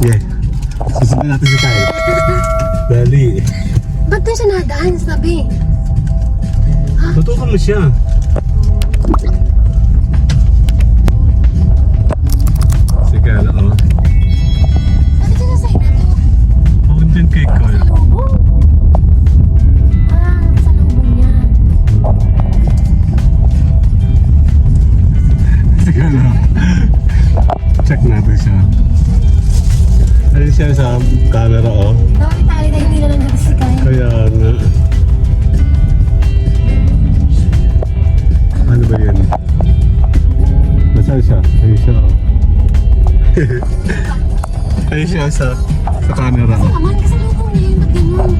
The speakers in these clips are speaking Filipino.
Yeah. Susunod natin si Kyle. Dali. Ba't doon siya nadaan, sabi? Tutukan mo siya. Si Kyle, oh. Bakit siya sa na to? Huwag din kay Kyle. Salubong? Ah, salubong niya. Si Kyle, oh. Check natin siya. Ayun siya sa camera, oh. Bakit tayo na hindi na nandito si Kyle? Kaya nga. Ano ba yan? Nasaan siya? Ayun siya, oh. Ayun siya sa camera, oh. Naman, kasalubong niya yung ba't ganun?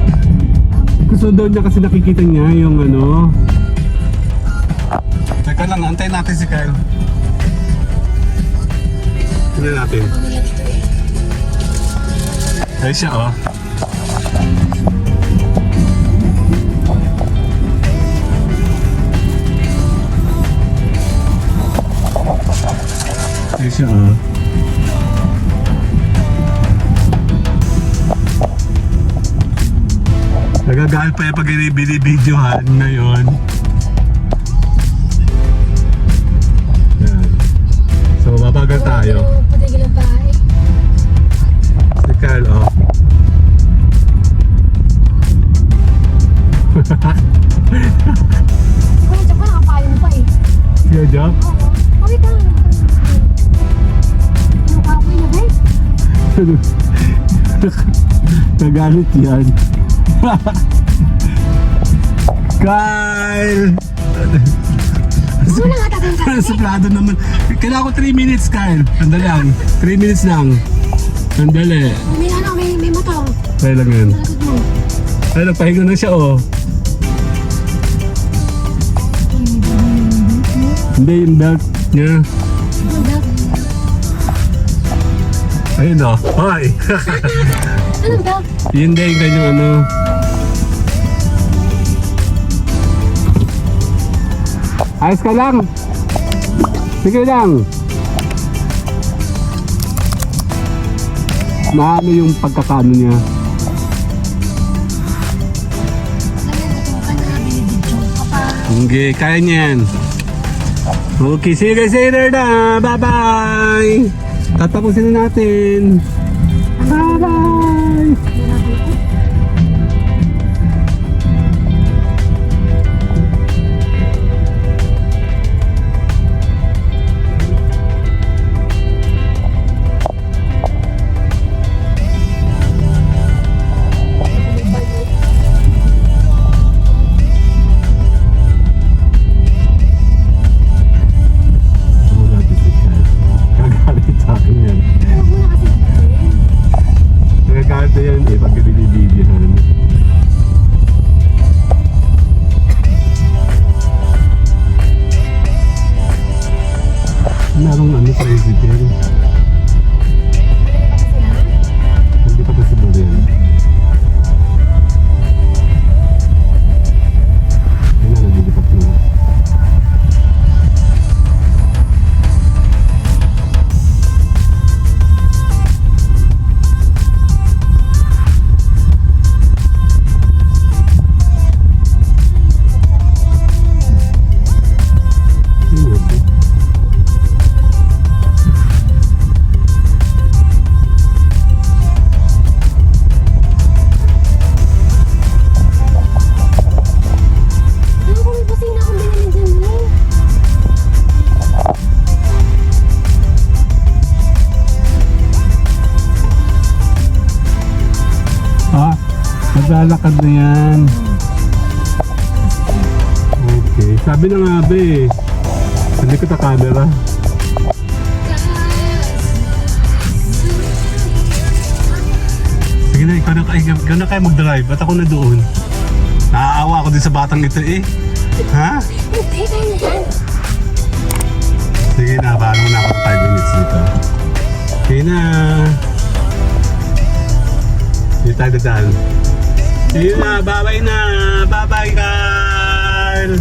Gusto daw niya kasi nakikita niya yung ano. Teka lang, antayin natin si Kyle. Tignan natin. Ayun siya, oh. Ayun siya, oh. Nagagaal pa yung pag binibidyohan ngayon. Yan. So, mabagal tayo. Patigil ang bahay. Si Kyle, oh. Ikaw na dyan pa, nakapayo mo pa eh. Siya, Jack? Oo. Kami ka. Ano kapoy na, guys? Nagalit yan. Kyle! Ano na nga tatang Suplado naman. Kailangan ko 3 minutes, Kyle. Sandali lang. 3 minutes lang. Sandali. May ano, may motor. Kaya lang yan. Malagod mo. Ay, nagpahinga na siya, oh. Hindi, yung belt niya. Ano ba? Ayun, oh. Hoy! Ano ba? Yun din, kanyang ano. Ayos ka lang. Sige lang. Maano yung pagkakano niya. Sabi ko ito ka na, binibidyo ka pa. Okay, kaya niyan. Okay, sige, sige na. Bye-bye. Tatapusin na natin. Bye-bye. Kagalit sa akin yan. Huwag mo na kasi natin. Nagkakanta yan eh, pag binibidyohan. Merong ano sa isip yan. Hindi pa kasi ba rin. Ayun na, nagilipat na. Ano kung may busina akong binili dyan eh? Ah, maglalakad na yan. Okay, sabi na nga ba eh. Hindi ko ta camera. Sige na, ikaw na kayo mag-drive. Ba't ako na doon? Naaawa ako din sa batang ito eh. Ha? Hindi, tayo na yan. Sige na, paano na ako 5 minutes dito. Sige na. Hindi tayo dadaan. Sige na, bye-bye na. Bye-bye, Kyle.